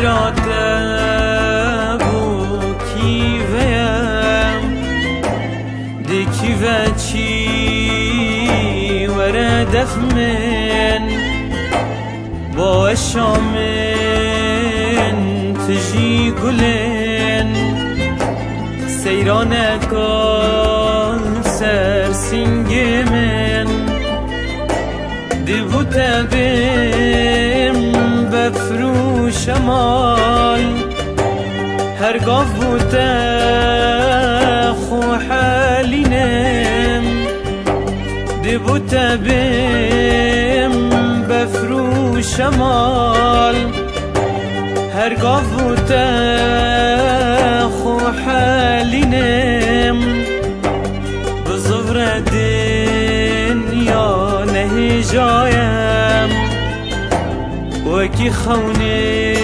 براته بو کیویم دی کیوه چی وره دف من با اشامن تجی گلن سیرانه کن سر سنگ من دی بوته بیم بفروش مال هرگاه بوته خو حالینم دی بوته بیم بفروش مال هرگاه بوته خو حالینم بزور دنیا نه جایم وکی خونه